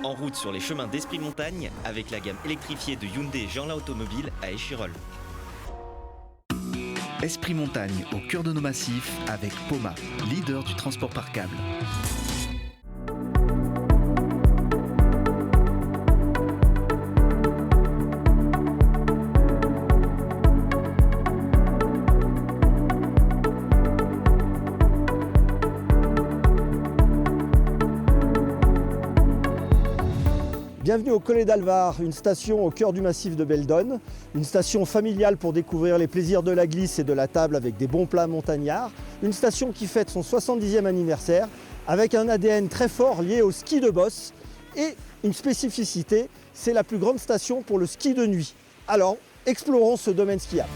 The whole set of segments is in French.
En route sur les chemins d'Esprit Montagne avec la gamme électrifiée de Hyundai et Jeanlin Automobile à Échirolles. Esprit Montagne au cœur de nos massifs avec Poma, leader du transport par câble. Bienvenue au Collet d'Alvar, une station au cœur du massif de Beldonne, une station familiale pour découvrir les plaisirs de la glisse et de la table avec des bons plats montagnards, une station qui fête son 70e anniversaire avec un ADN très fort lié au ski de bosse et une spécificité, c'est la plus grande station pour le ski de nuit. Alors, explorons ce domaine skiable.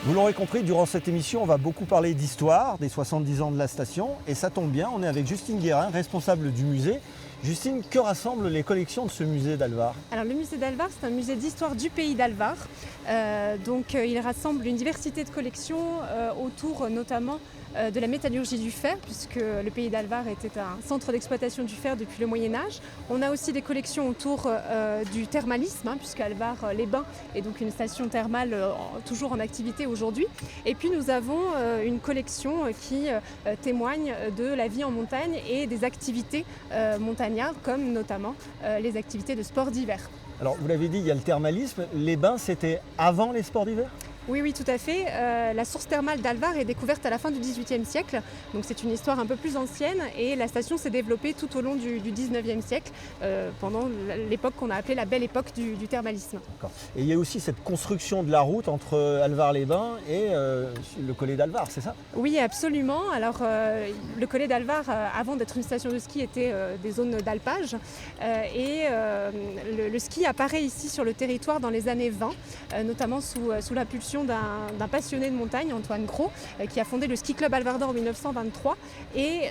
Vous l'aurez compris, durant cette émission, on va beaucoup parler d'histoire, des 70 ans de la station. Et ça tombe bien, on est avec Justine Guérin, responsable du musée. Justine, que rassemblent les collections de ce musée d'Alvar ? Alors le musée d'Alvar, c'est un musée d'histoire du pays d'Alvar. Il rassemble une diversité de collections autour notamment de la métallurgie du fer, puisque le pays d'Alvar était un centre d'exploitation du fer depuis le Moyen-Âge. On a aussi des collections autour du thermalisme, puisque Alvar-les-Bains est donc une station thermale toujours en activité aujourd'hui. Et puis nous avons une collection qui témoigne de la vie en montagne et des activités montagnardes, comme notamment les activités de sport d'hiver. Alors vous l'avez dit, il y a le thermalisme. Les bains, c'était avant les sports d'hiver ? Oui, tout à fait. La source thermale d'Alvar est découverte à la fin du XVIIIe siècle, donc c'est une histoire un peu plus ancienne et la station s'est développée tout au long du XIXe siècle, pendant l'époque qu'on a appelée la belle époque du thermalisme. D'accord. Et il y a aussi cette construction de la route entre Alvar-les-Bains et le Collet d'Alvar, c'est ça ? Oui, absolument. Alors, le Collet d'Alvar, avant d'être une station de ski, était des zones d'alpage le ski apparaît ici sur le territoire dans les années 20, notamment sous l'impulsion d'un passionné de montagne, Antoine Gros, qui a fondé le ski club Alvardin en 1923. Et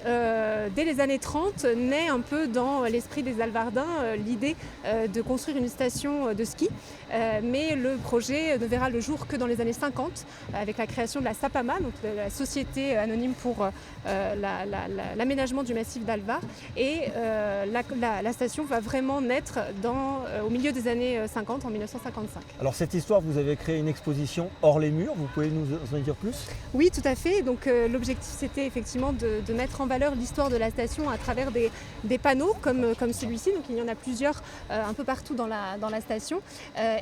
dès les années 30, naît un peu dans l'esprit des Alvardins l'idée de construire une station de ski. Mais le projet ne verra le jour que dans les années 50, avec la création de la SAPAMA, donc la Société anonyme pour l'aménagement du massif d'Alvar. Et la station va vraiment naître au milieu des années 50, en 1955. Alors cette histoire, vous avez créé une exposition hors les murs, vous pouvez nous en dire plus ? Oui, tout à fait. Donc l'objectif, c'était effectivement de mettre en valeur l'histoire de la station à travers des panneaux comme celui-ci. Donc il y en a plusieurs un peu partout dans la station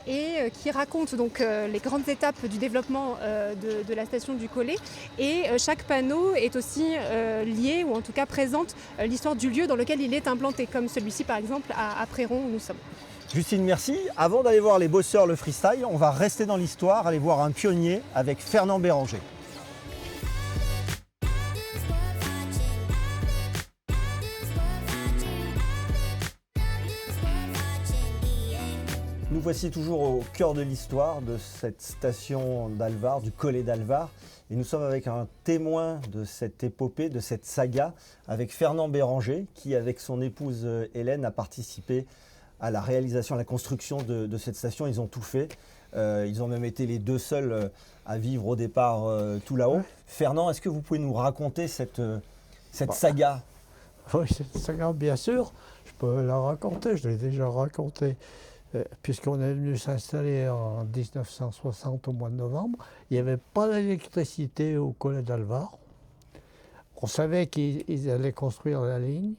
qui racontent donc les grandes étapes du développement de la station du Collet. Et chaque panneau est aussi lié, ou en tout cas présente l'histoire du lieu dans lequel il est implanté, comme celui-ci par exemple à Préron où nous sommes. Justine, merci. Avant d'aller voir les bosseurs, le freestyle, on va rester dans l'histoire, aller voir un pionnier avec Fernand Béranger. Nous voici toujours au cœur de l'histoire de cette station d'Alvar, du Collet d'Alvar. Et nous sommes avec un témoin de cette épopée, de cette saga, avec Fernand Béranger, qui avec son épouse Hélène a participé à la réalisation, à la construction de cette station. Ils ont tout fait. Ils ont même été les deux seuls à vivre au départ tout là-haut. Ouais. Fernand, est-ce que vous pouvez nous raconter cette saga ? Oui, cette saga, bien sûr. Je peux la raconter, je l'ai déjà racontée. Puisqu'on est venu s'installer en 1960 au mois de novembre, il n'y avait pas d'électricité au Collet d'Alvar. On savait qu'ils allaient construire la ligne.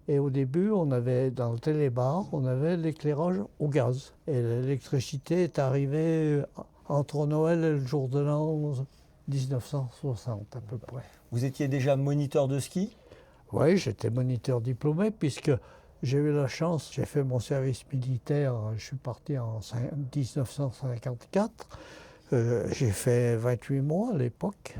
Et au début, on avait dans le télébar, on avait l'éclairage au gaz. Et l'électricité est arrivée entre Noël et le jour de l'an 1960 à peu près. Vous étiez déjà moniteur de ski ? Oui, j'étais moniteur diplômé puisque j'ai eu la chance, j'ai fait mon service militaire, je suis parti en 1954. J'ai fait 28 mois à l'époque.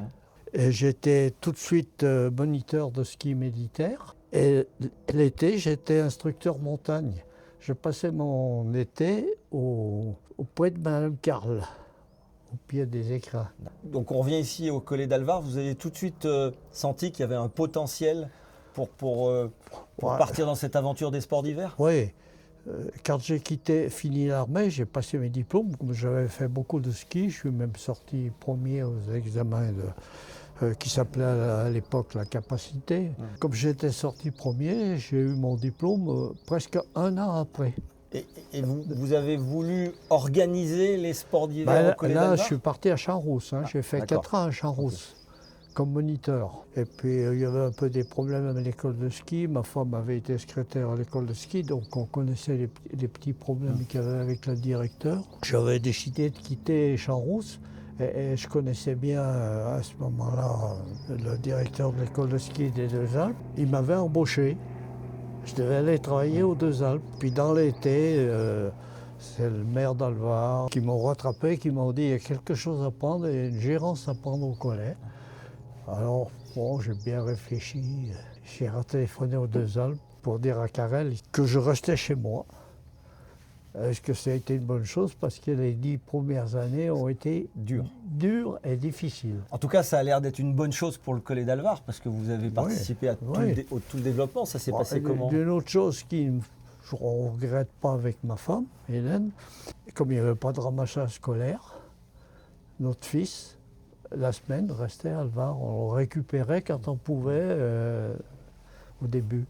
Et j'étais tout de suite moniteur de ski militaire. Et l'été, j'étais instructeur montagne. Je passais mon été au puits de Madame Carle, au pied des écrins. Donc on revient ici au Collet d'Alvar. Vous avez tout de suite senti qu'il y avait un potentiel pour partir dans cette aventure des sports d'hiver ? Oui. Quand j'ai fini l'armée, j'ai passé mes diplômes. J'avais fait beaucoup de ski. Je suis même sorti premier aux examens qui s'appelait à l'époque la capacité. Comme j'étais sorti premier, j'ai eu mon diplôme presque un an après. Et vous avez voulu organiser les sports d'hiver au Collet Là, d'Alvar? je suis parti à Champs-Rousses. J'ai fait d'accord. 4 ans à Champs-Rousses comme moniteur. Et puis, il y avait un peu des problèmes avec l'école de ski. Ma femme avait été secrétaire à l'école de ski, donc on connaissait les petits problèmes qu'il y avait avec le directeur. J'avais décidé de quitter Champs-Rousses. Et je connaissais bien à ce moment-là le directeur de l'école de ski des Deux-Alpes. Il m'avait embauché. Je devais aller travailler aux Deux-Alpes. Puis dans l'été, c'est le maire d'Alvar qui m'ont rattrapé, qui m'ont dit il y a quelque chose à prendre et une gérance à prendre au Collet. Alors, bon, j'ai bien réfléchi. J'ai retéléphoné aux Deux-Alpes pour dire à Carrel que je restais chez moi. Est-ce que ça a été une bonne chose? Parce que les 10 premières années ont été dures et difficiles. En tout cas, ça a l'air d'être une bonne chose pour le Collet d'Alvar, parce que vous avez participé à tout le développement. Ça s'est passé comment? Une autre chose je ne regrette pas avec ma femme, Hélène, comme il n'y avait pas de ramassage scolaire, notre fils, la semaine, restait à Alvar. On le récupérait quand on pouvait au début.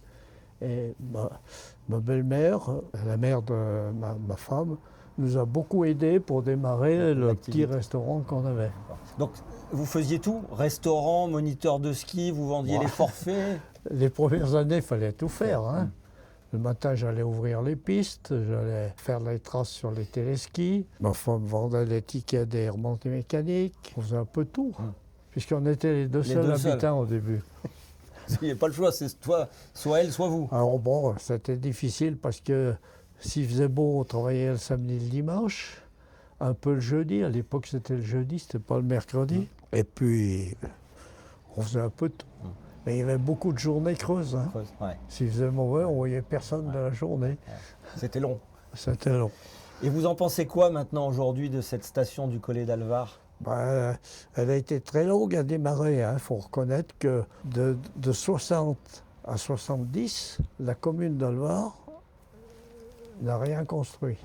Et ma belle-mère, la mère de ma femme, nous a beaucoup aidés pour démarrer le petit restaurant qu'on avait. Donc, vous faisiez tout? Restaurant, moniteur de ski, vous vendiez les forfaits? Les premières années, il fallait tout faire. Hein. Le matin, j'allais ouvrir les pistes, j'allais faire les traces sur les téléskis. Ma femme vendait les tickets des remontées mécaniques. On faisait un peu tout, puisqu'on était les deux seuls habitants au début. Il n'y a pas le choix, c'est soit elle, soit vous. Alors bon, c'était difficile parce que s'il faisait beau, on travaillait le samedi et le dimanche, un peu le jeudi. À l'époque, c'était le jeudi, c'était pas le mercredi. Et puis, on faisait un peu de tout. Mais il y avait beaucoup de journées creuses. Hein. S'il faisait mauvais, on voyait personne de la journée. C'était long. C'était long. Et vous en pensez quoi maintenant, aujourd'hui, de cette station du Collet d'Alvar? Elle a été très longue à démarrer. Il faut reconnaître que de 60 à 70, la commune d'Alvar n'a rien construit.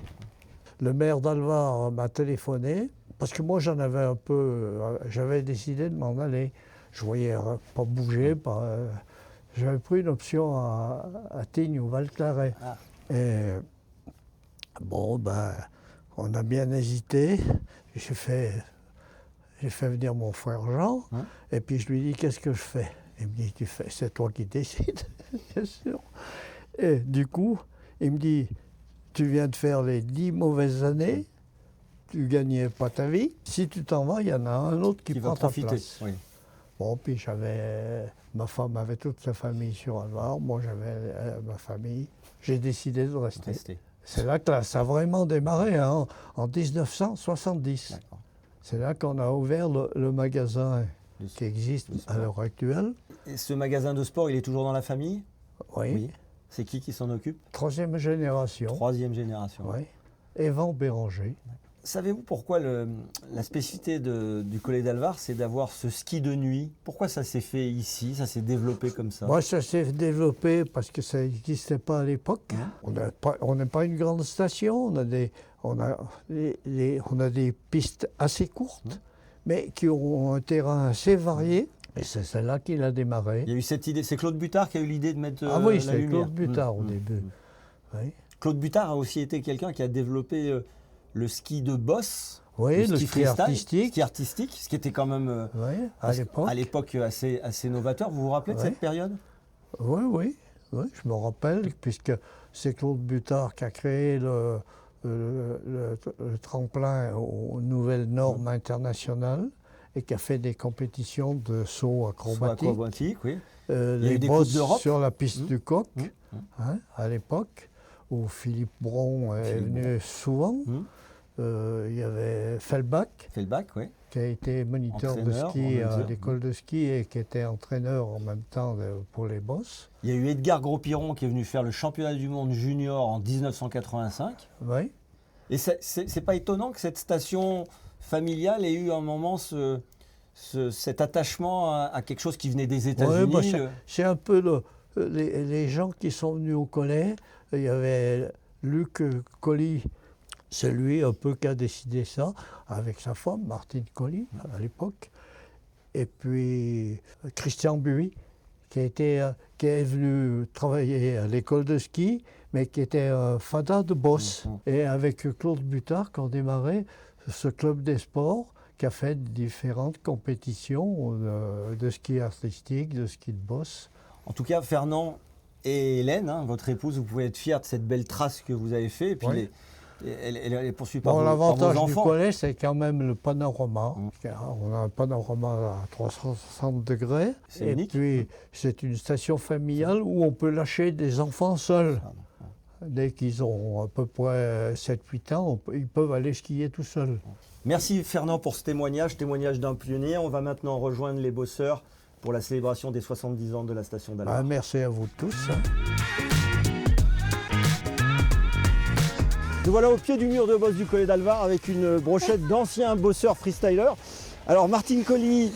Le maire d'Alvar m'a téléphoné, parce que moi j'en avais un peu, j'avais décidé de m'en aller. Je ne voyais pas bouger, j'avais pris une option à Tignes ou Val-Claret. Et bon, on a bien hésité. J'ai fait venir mon frère Jean, et puis je lui dis qu'est-ce que je fais? Il me dit c'est toi qui décides, bien sûr. Et du coup, il me dit tu viens de faire les 10 mauvaises années, tu ne gagnais pas ta vie. Si tu t'en vas, il y en a un autre qui prend ta place. Oui. Bon, puis ma femme avait toute sa famille sur Alvar, moi j'avais ma famille. J'ai décidé de rester. C'est là que ça a vraiment démarré, hein, en 1970. D'accord. C'est là qu'on a ouvert le magasin qui existe à l'heure actuelle. Et ce magasin de sport, il est toujours dans la famille? Oui. C'est qui s'en occupe? Troisième génération. Troisième génération. Oui. Evan Béranger. Savez-vous pourquoi la spécificité du Collet d'Alvar, c'est d'avoir ce ski de nuit? Pourquoi ça s'est fait ici? Ça s'est développé comme ça? Moi, ça s'est développé parce que ça n'existait pas à l'époque. On n'a pas une grande station. On a des pistes assez courtes, mais qui ont un terrain assez varié. Et c'est celle-là qu'il a démarré. Il y a eu cette idée. C'est Claude Butard qui a eu l'idée de mettre Ah oui, la c'est lumière. Claude Butard au début. Oui. Claude Butard a aussi été quelqu'un qui a développé le ski de bosse. Oui, le ski artistique. Ski artistique, ce qui était quand même à l'époque assez novateur. Vous vous rappelez de cette période? Oui, je me rappelle, puisque c'est Claude Butard qui a créé le tremplin aux nouvelles normes internationales et qui a fait des compétitions de saut acrobatique. Oui. Les bosses sur la piste du Coq, à l'époque, où Philippe Bron est venu souvent. Il y avait Felbach, qui a été moniteur de ski à l'école de ski et qui était entraîneur en même temps pour les bosses. Il y a eu Edgar Gros-Piron qui est venu faire le championnat du monde junior en 1985. Oui. Et c'est pas étonnant que cette station familiale ait eu un moment cet attachement à quelque chose qui venait des États-Unis. C'est un peu les gens qui sont venus au Collet. Il y avait Luc Colli. C'est lui un peu qui a décidé ça, avec sa femme, Martine Colli, à l'époque. et puis Christian Buis, qui est venu travailler à l'école de ski, mais qui était fada de boss. Et avec Claude Butard, qu'on démarrait ce club des sports, qui a fait différentes compétitions de ski artistique, de ski de boss. En tout cas, Fernand et Hélène, votre épouse, vous pouvez être fiers de cette belle trace que vous avez faite. Et puis Oui. elle est poursuivie par, par vos l'avantage du enfants. collège, c'est quand même le panorama. On a un panorama à 360 degrés. C'est et unique. puis, c'est une station familiale où on peut lâcher des enfants seuls. Dès qu'ils ont à peu près 7-8 ans, ils peuvent aller skier tout seuls. Merci Fernand pour ce témoignage d'un pionnier. On va maintenant rejoindre les bosseurs pour la célébration des 70 ans de la station d'Alvar. Merci à vous tous. Nous voilà au pied du mur de boss du Collet d'Alvar avec une brochette d'anciens bosseurs freestylers. Alors Martine Colli,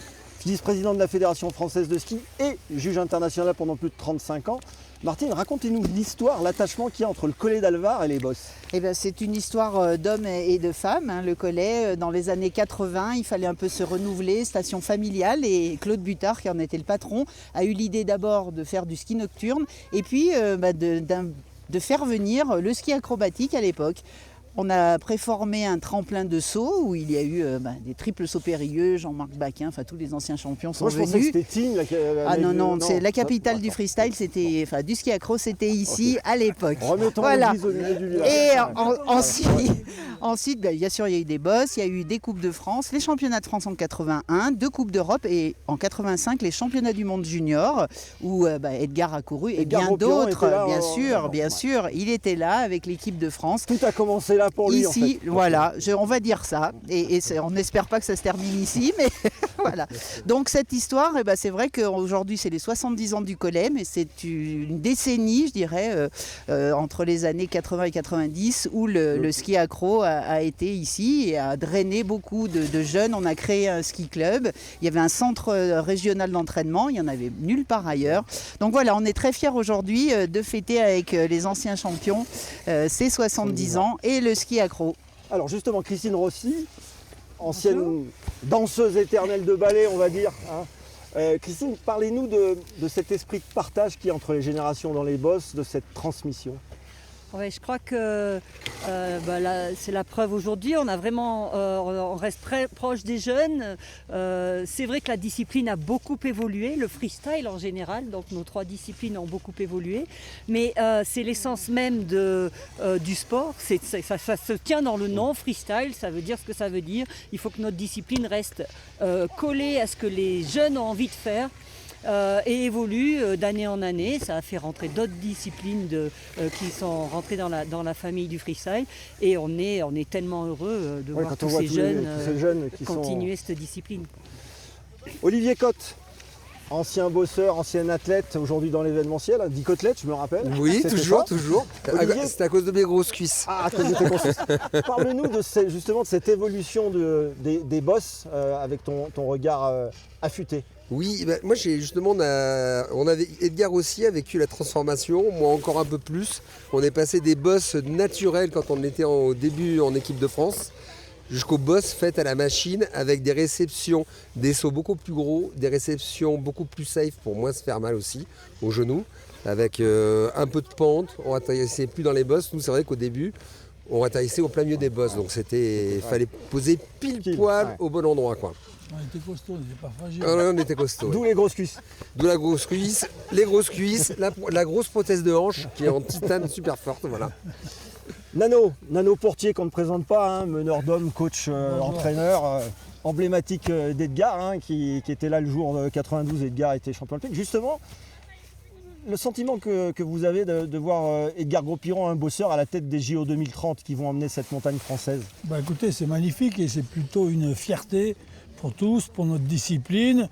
vice-présidente de la Fédération française de ski et juge international pendant plus de 35 ans. Martine, racontez-nous l'histoire, l'attachement qu'il y a entre le Collet d'Alvar et les bosses. Eh bien, c'est une histoire d'hommes et de femmes. Le Collet, dans les années 80, il fallait un peu se renouveler, station familiale. Et Claude Butard, qui en était le patron, a eu l'idée d'abord de faire du ski nocturne et puis de faire venir le ski acrobatique à l'époque. On a préformé un tremplin de saut où il y a eu des triples sauts périlleux, Jean-Marc Baquin, enfin tous les anciens champions sont Moi, je venus. pensais que c'était Tignes. Ah non, c'est la capitale du freestyle, c'était, enfin du ski accro, c'était ici à l'époque. Remettons Voilà. l'église au milieu du village. Et ensuite, bien sûr, il y a eu des bosses, il y a eu des Coupes de France, les championnats de France en 81, 2 Coupes d'Europe et en 85, les championnats du monde junior où Edgar a couru et Edgar bien Ropiron était d'autres, là, bien sûr. Il était là avec l'équipe de France. Tout a commencé là pour lui Ici, en fait. voilà, on va dire ça. Et on n'espère pas que ça se termine ici, mais voilà. Donc cette histoire, c'est vrai qu'aujourd'hui c'est les 70 ans du Collet, mais c'est une décennie, je dirais, entre les années 80 et 90, où le ski accro a été ici et a drainé beaucoup de jeunes. On a créé un ski club, il y avait un centre régional d'entraînement, il n'y en avait nulle part ailleurs. Donc voilà, on est très fiers aujourd'hui de fêter avec les anciens champions ces 70 ans et le ski accro. Alors justement, Christine Rossi, ancienne danseuse éternelle de ballet, on va dire. Christine, parlez-nous de cet esprit de partage qui est entre les générations dans les bosses, de cette transmission. Ouais, je crois que c'est la preuve aujourd'hui. On reste très proche des jeunes. C'est vrai que la discipline a beaucoup évolué, le freestyle en général. Donc nos 3 disciplines ont beaucoup évolué. Mais c'est l'essence même du sport. Ça se tient dans le nom freestyle. Ça veut dire ce que ça veut dire. Il faut que notre discipline reste collée à ce que les jeunes ont envie de faire. Et évolue d'année en année. Ça a fait rentrer d'autres disciplines qui sont rentrées dans la famille du freestyle. Et on est tellement heureux de voir tous ces jeunes qui continuer cette discipline. Olivier Cotte, ancien bosseur, ancien athlète, aujourd'hui dans l'événementiel, 10 côtelettes, je me rappelle. Oui, toujours. Olivier... C'est à cause de mes grosses cuisses. Ah, très bien. Parle-nous justement de cette évolution des bosses avec ton regard affûté. Oui, moi j'ai justement, on avait Edgar aussi a vécu la transformation, moi encore un peu plus. On est passé des bosses naturelles quand on était au début en équipe de France, jusqu'aux bosses faites à la machine avec des réceptions, des sauts beaucoup plus gros, des réceptions beaucoup plus safe pour moins se faire mal aussi aux genoux, avec un peu de pente. On atterrissait plus dans les bosses. Nous c'est vrai qu'au début, on atterrissait au plein milieu des bosses, donc fallait poser pile poil au bon endroit, quoi. On était costaud, on n'était pas fragile. On était costaud. D'où les grosses cuisses. D'où la grosse cuisse, les grosses cuisses, la grosse prothèse de hanche qui est en titane super forte, voilà. Nano Portier qu'on ne présente pas, meneur d'hommes, coach, entraîneur, emblématique d'Edgar, qui était là le jour 92, Edgar était champion olympique. Justement, le sentiment que vous avez de voir Edgar Gros-Piron, un bosseur à la tête des JO 2030 qui vont emmener cette montagne française. Écoutez, c'est magnifique et c'est plutôt une fierté pour tous, pour notre discipline.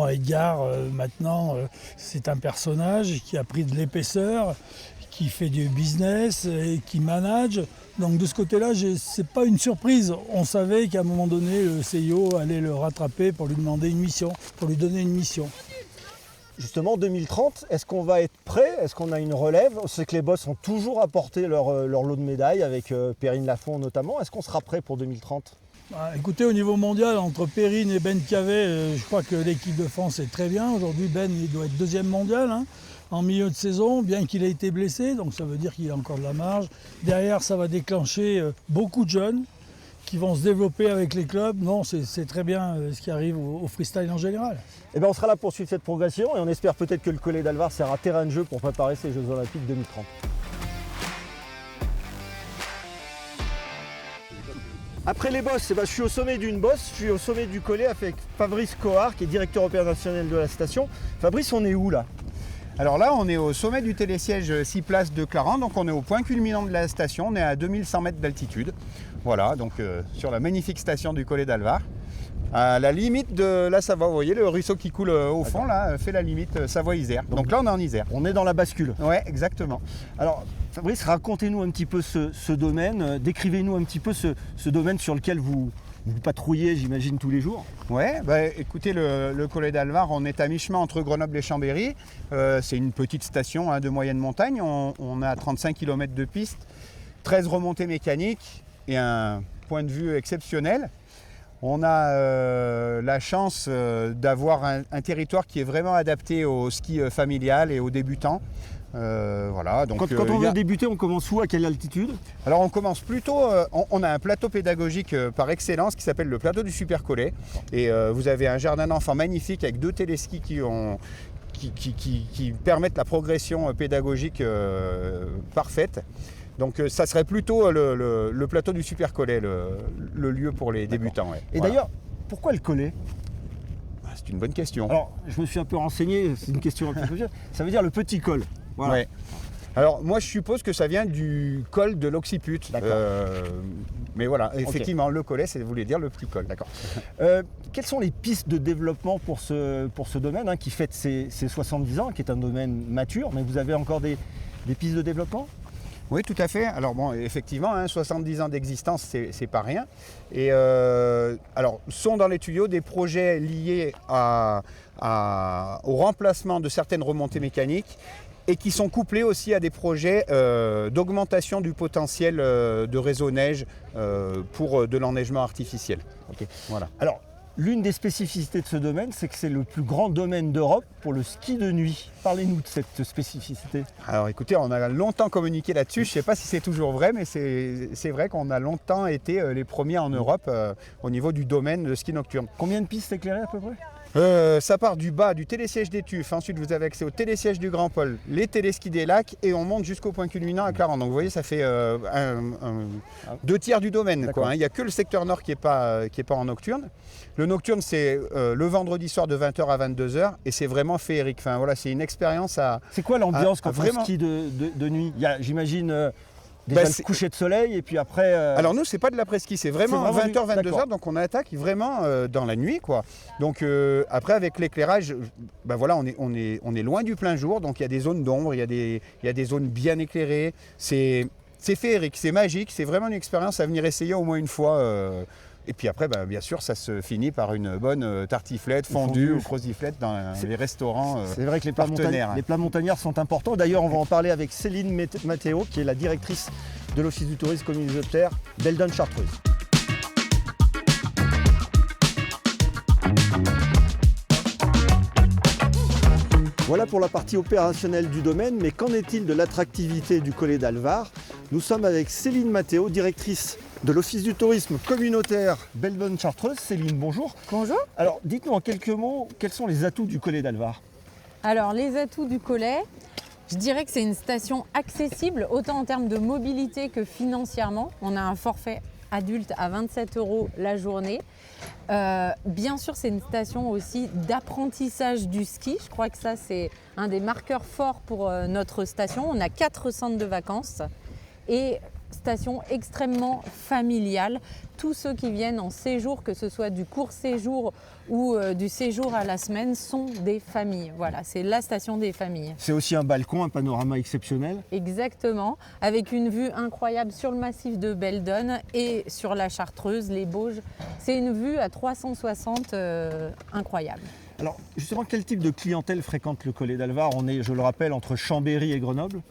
Edgar, maintenant, c'est un personnage qui a pris de l'épaisseur, qui fait du business et qui manage. Donc de ce côté-là, c'est pas une surprise. On savait qu'à un moment donné, le CIO allait le rattraper pour lui demander une mission, pour lui donner une mission. Justement, 2030, est-ce qu'on va être prêt? Est-ce qu'on a une relève? C'est que les boss ont toujours apporté leur lot de médailles, avec Perrine Lafont notamment. Est-ce qu'on sera prêt pour 2030? Écoutez, au niveau mondial, entre Perrine et Ben Cavet, je crois que l'équipe de France est très bien. Aujourd'hui, Ben, il doit être 2e mondial en milieu de saison, bien qu'il ait été blessé. Donc ça veut dire qu'il a encore de la marge. Derrière, ça va déclencher beaucoup de jeunes qui vont se développer avec les clubs. Non, c'est très bien ce qui arrive au freestyle en général. Eh bien, on sera là pour suivre cette progression et on espère peut-être que le Collet d'Alvar sera terrain de jeu pour préparer ces Jeux Olympiques 2030. Après les bosses, je suis au sommet d'une bosse, je suis au sommet du Collet avec Fabrice Cohard, qui est directeur opérationnel de la station. Fabrice, on est où là? Alors là, on est au sommet du télésiège 6 places de Clarens, donc on est au point culminant de la station, on est à 2100 mètres d'altitude. Voilà, donc sur la magnifique station du Collet d'Alvar. À la limite de la Savoie, vous voyez le ruisseau qui coule au fond là, fait la limite Savoie-Isère. Donc là on est en Isère. On est dans la bascule. Ouais, exactement. Alors Fabrice, racontez-nous un petit peu ce domaine, décrivez-nous un petit peu ce domaine sur lequel vous patrouillez, j'imagine, tous les jours. Ouais, écoutez, le Collet d'Alvar, on est à mi-chemin entre Grenoble et Chambéry. C'est une petite station de moyenne montagne. On a 35 km de piste, 13 remontées mécaniques et un point de vue exceptionnel. On a la chance d'avoir un territoire qui est vraiment adapté au ski familial et aux débutants. Voilà, donc, quand on veut débuter, on commence où? À quelle altitude? Alors on commence plutôt, on a un plateau pédagogique par excellence qui s'appelle le plateau du Super Collet. Et vous avez un jardin d'enfants magnifique avec 2 téléskis qui permettent la progression pédagogique parfaite. Donc ça serait plutôt le plateau du Super Collet, le lieu pour les débutants. Ouais. Et voilà. d'ailleurs, pourquoi le Collet? C'est une bonne question. Alors, je me suis un peu renseigné, c'est une question un peu. Ça veut dire le petit col. Voilà. Ouais. Alors moi je suppose que ça vient du col de l'occiput. Mais voilà, effectivement, le Collet, ça voulait dire le petit col. D'accord. Quelles sont les pistes de développement pour ce domaine qui fête ses 70 ans, qui est un domaine mature, mais vous avez encore des pistes de développement? Oui, tout à fait. Alors bon, effectivement, 70 ans d'existence, c'est pas rien. Et alors, sont dans les tuyaux des projets liés au remplacement de certaines remontées mécaniques et qui sont couplés aussi à des projets d'augmentation du potentiel de réseau neige pour de l'enneigement artificiel. Okay. Voilà. Alors, l'une des spécificités de ce domaine, c'est que c'est le plus grand domaine d'Europe pour le ski de nuit. Parlez-nous de cette spécificité. Alors écoutez, on a longtemps communiqué là-dessus. Je ne sais pas si c'est toujours vrai, mais c'est vrai qu'on a longtemps été les premiers en Europe au niveau du domaine de ski nocturne. Combien de pistes éclairées à peu près? Ça part du bas du télésiège des Tuffes, ensuite vous avez accès au télésiège du Grand Pôle, les téléskis des Lacs et on monte jusqu'au point culminant à Clarens. Donc vous voyez, ça fait 2 tiers du domaine. Il n'y a que le secteur nord qui n'est pas en nocturne. Le nocturne, c'est le vendredi soir de 20h à 22h et c'est vraiment féerique. Enfin, voilà, c'est une expérience à... C'est quoi l'ambiance quand on skie de nuit? Il y a, j'imagine... Déjà le coucher de soleil et puis après... Alors nous, c'est pas de l'après-ski, c'est vraiment 20h, 22h, donc on attaque vraiment dans la nuit, quoi. Donc après, avec l'éclairage, voilà, on est loin du plein jour, donc il y a des zones d'ombre, il y a des zones bien éclairées. C'est féerique, c'est magique, c'est vraiment une expérience à venir essayer au moins une fois. Et puis après, bien sûr, ça se finit par une bonne tartiflette, fondue ou croziflette dans les restaurants C'est vrai que les plats montagnards sont importants. D'ailleurs, on va en parler avec Céline Mathéo, qui est la directrice de l'Office du tourisme communautaire Beldon-Chartreuse. Voilà pour la partie opérationnelle du domaine, mais qu'en est-il de l'attractivité du Collet d'Alvar? Nous sommes avec Céline Mathéo, directrice de l'Office du tourisme communautaire Beldon-Chartreuse. Céline, bonjour. Bonjour. Alors, dites-nous en quelques mots, quels sont les atouts du Collet d'Alvar? Alors, les atouts du Collet, je dirais que c'est une station accessible, autant en termes de mobilité que financièrement. On a un forfait adulte à 27 € la journée. Bien sûr, c'est une station aussi d'apprentissage du ski. Je crois que ça, c'est un des marqueurs forts pour notre station. On a 4 centres de vacances et station extrêmement familiale. Tous ceux qui viennent en séjour, que ce soit du court séjour ou du séjour à la semaine, sont des familles. Voilà, c'est la station des familles. C'est aussi un balcon, un panorama exceptionnel. Exactement, avec une vue incroyable sur le massif de Beldon et sur la Chartreuse, les Bauges. C'est une vue à 360 incroyable. Alors justement, quel type de clientèle fréquente le Collet d'Alvar? On est, je le rappelle, entre Chambéry et Grenoble.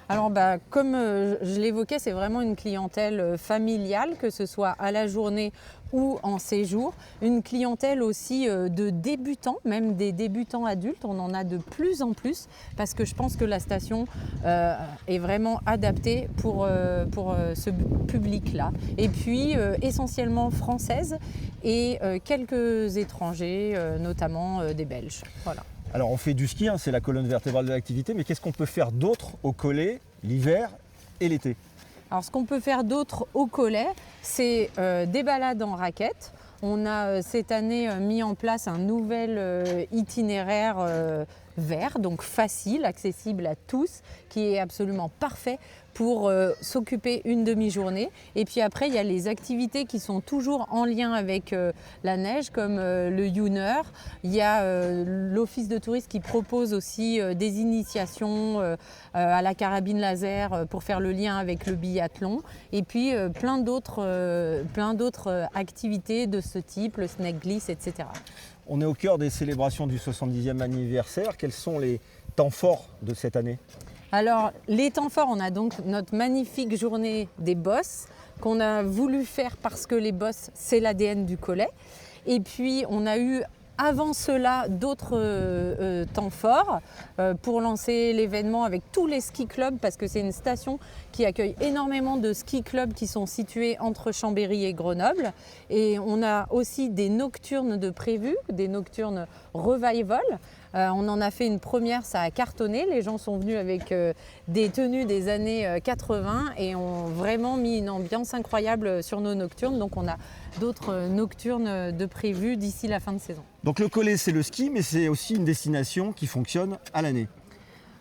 Alors comme je l'évoquais, c'est vraiment une clientèle familiale, que ce soit à la journée ou en séjour. Une clientèle aussi de débutants, même des débutants adultes. On en a de plus en plus parce que je pense que la station est vraiment adaptée pour ce public-là. Et puis essentiellement française et quelques étrangers, notamment des Belges. Voilà. Alors on fait du ski, c'est la colonne vertébrale de l'activité, mais qu'est-ce qu'on peut faire d'autre au Collet l'hiver et l'été? Alors ce qu'on peut faire d'autre au Collet, c'est des balades en raquettes. On a cette année mis en place un nouvel itinéraire vert, donc facile, accessible à tous, qui est absolument parfait pour s'occuper une demi-journée. Et puis après, il y a les activités qui sont toujours en lien avec la neige, comme le Youner. Il y a l'Office de tourisme qui propose aussi des initiations à la carabine laser pour faire le lien avec le biathlon. Et puis plein d'autres activités de ce type, le snake glisse, etc. On est au cœur des célébrations du 70e anniversaire. Quels sont les temps forts de cette année? Alors, les temps forts, on a donc notre magnifique journée des bosses qu'on a voulu faire parce que les bosses, c'est l'ADN du Collet. Et puis, on a eu avant cela d'autres temps forts pour lancer l'événement avec tous les ski clubs parce que c'est une station qui accueille énormément de ski clubs qui sont situés entre Chambéry et Grenoble. Et on a aussi des nocturnes de prévus, des nocturnes revival. On en a fait une première, ça a cartonné. Les gens sont venus avec des tenues des années 80 et ont vraiment mis une ambiance incroyable sur nos nocturnes. Donc on a d'autres nocturnes de prévus d'ici la fin de saison. Donc le Collet, c'est le ski, mais c'est aussi une destination qui fonctionne à l'année.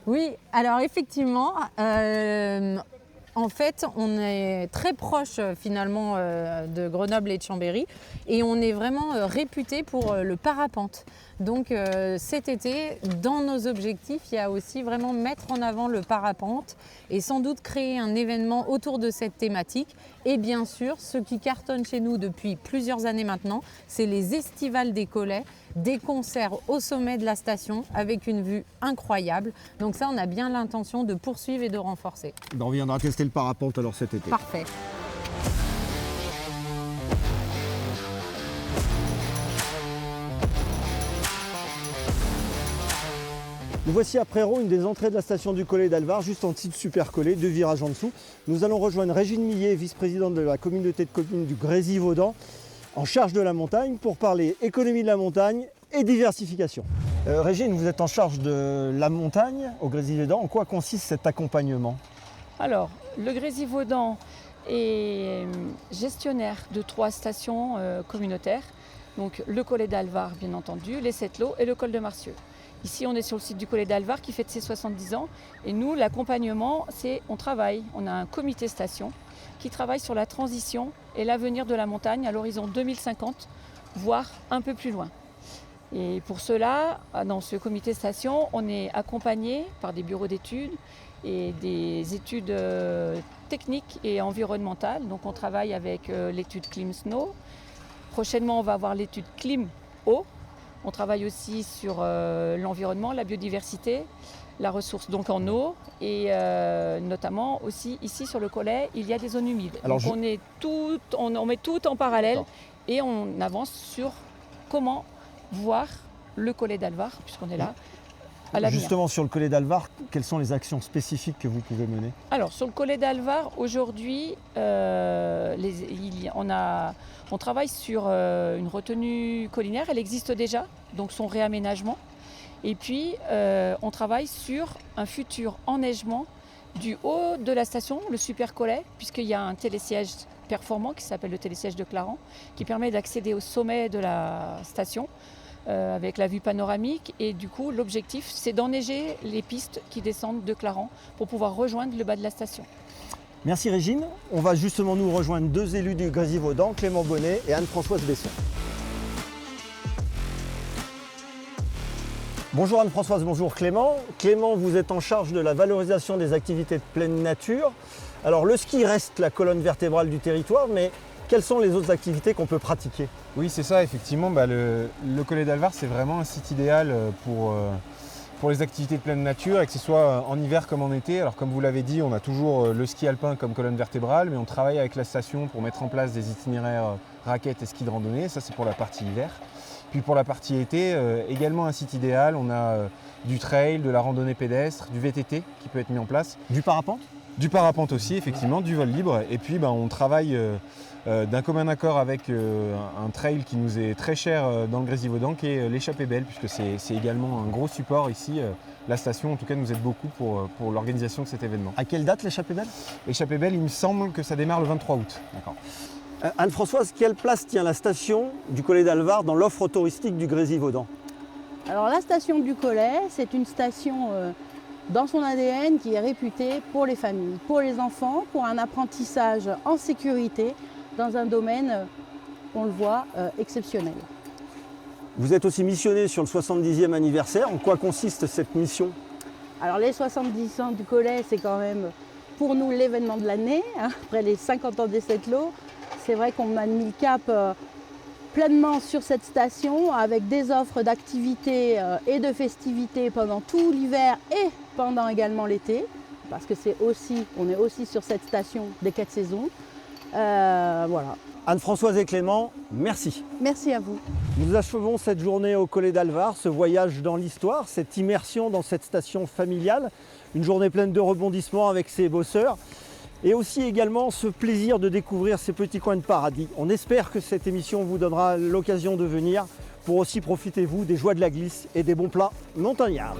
Oui, alors effectivement, en fait, on est très proche finalement de Grenoble et de Chambéry et on est vraiment réputé pour le parapente. Donc cet été, dans nos objectifs, il y a aussi vraiment mettre en avant le parapente et sans doute créer un événement autour de cette thématique. Et bien sûr, ce qui cartonne chez nous depuis plusieurs années maintenant, c'est les estivales des Collets, des concerts au sommet de la station avec une vue incroyable. Donc ça, on a bien l'intention de poursuivre et de renforcer. On viendra tester le parapente alors cet été. Parfait. Nous voici à Préraux, une des entrées de la station du Collet d'Alvar, juste en dessous de Super Collet, 2 virages en dessous. Nous allons rejoindre Régine Millet, vice-présidente de la communauté de communes du Grésivaudan, en charge de la montagne, pour parler économie de la montagne et diversification. Régine, vous êtes en charge de la montagne au Grésivaudan. En quoi consiste cet accompagnement? Alors, le Grésivaudan est gestionnaire de 3 stations communautaires. Donc le Collet d'Alvar, bien entendu, les Sept-Lots et le col de Marcieux. Ici, on est sur le site du Collet d'Alvar qui fête ses 70 ans. Et nous, l'accompagnement, c'est on travaille. On a un comité station qui travaille sur la transition et l'avenir de la montagne à l'horizon 2050, voire un peu plus loin. Et pour cela, dans ce comité station, on est accompagné par des bureaux d'études et des études techniques et environnementales. Donc on travaille avec l'étude Clim-Snow. Prochainement, on va avoir l'étude Clim-Eau. On travaille aussi sur l'environnement, la biodiversité, la ressource donc en eau et notamment aussi ici sur le Collet, il y a des zones humides. Alors donc on met tout en parallèle et on avance sur comment voir le Collet d'Alvar puisqu'on est là. Justement sur le Collet d'Alvar, quelles sont les actions spécifiques que vous pouvez mener? Alors sur le Collet d'Alvar, aujourd'hui, on travaille sur une retenue collinaire, elle existe déjà, donc son réaménagement. Et puis on travaille sur un futur enneigement du haut de la station, le Super Collet, puisqu'il y a un télésiège performant qui s'appelle le télésiège de Clarens, qui permet d'accéder au sommet de la station. Avec la vue panoramique et du coup l'objectif c'est d'enneiger les pistes qui descendent de Clarens pour pouvoir rejoindre le bas de la station. Merci Régine. On va justement nous rejoindre 2 élus du Grésivaudan, Clément Bonnet et Anne-Françoise Besson. Bonjour Anne-Françoise, bonjour Clément. Clément, vous êtes en charge de la valorisation des activités de pleine nature. Alors le ski reste la colonne vertébrale du territoire, mais quelles sont les autres activités qu'on peut pratiquer? Oui, c'est ça, effectivement. Le Collet d'Alvar, c'est vraiment un site idéal pour pour les activités de pleine nature et que ce soit en hiver comme en été. Alors comme vous l'avez dit, on a toujours le ski alpin comme colonne vertébrale, mais on travaille avec la station pour mettre en place des itinéraires raquettes et ski de randonnée. Ça, c'est pour la partie hiver. Puis pour la partie été, également un site idéal. On a du trail, de la randonnée pédestre, du VTT qui peut être mis en place. Du parapente ? Du parapente aussi, effectivement, du vol libre. Et puis on travaille d'un commun accord avec un trail qui nous est très cher dans le Grésivaudan, qui est l'échappée belle, puisque c'est également un gros support ici. La station, en tout cas, nous aide beaucoup pour l'organisation de cet événement. À quelle date l'échappée belle ? L'échappée belle, il me semble que ça démarre le 23 août. D'accord. Anne-Françoise, quelle place tient la station du Collet d'Alvar dans l'offre touristique du Grésivaudan ? Alors la station du Collet, c'est une station dans son ADN qui est réputée pour les familles, pour les enfants, pour un apprentissage en sécurité dans un domaine, on le voit, exceptionnel. Vous êtes aussi missionné sur le 70e anniversaire. En quoi consiste cette mission ? Alors les 70 ans du Collet, c'est quand même pour nous l'événement de l'année, hein, après les 50 ans des Sept-Lots. C'est vrai qu'on a mis le cap pleinement sur cette station avec des offres d'activités et de festivités pendant tout l'hiver et pendant également l'été, parce que on est aussi sur cette station des 4 saisons. Voilà. Anne-Françoise et Clément, merci. Merci à vous. Nous achevons cette journée au Collet d'Alvar, ce voyage dans l'histoire, cette immersion dans cette station familiale, une journée pleine de rebondissements avec ses bosseurs. Et aussi également ce plaisir de découvrir ces petits coins de paradis. On espère que cette émission vous donnera l'occasion de venir pour aussi profiter vous des joies de la glisse et des bons plats montagnards.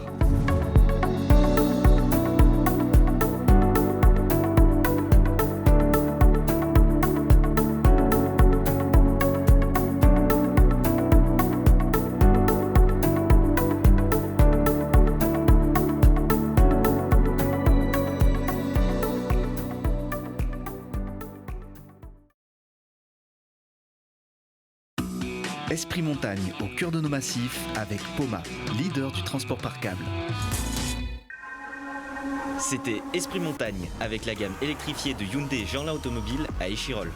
Esprit Montagne au cœur de nos massifs avec Poma, leader du transport par câble. C'était Esprit Montagne avec la gamme électrifiée de Hyundai Jeanlin Automobile à Échirolles.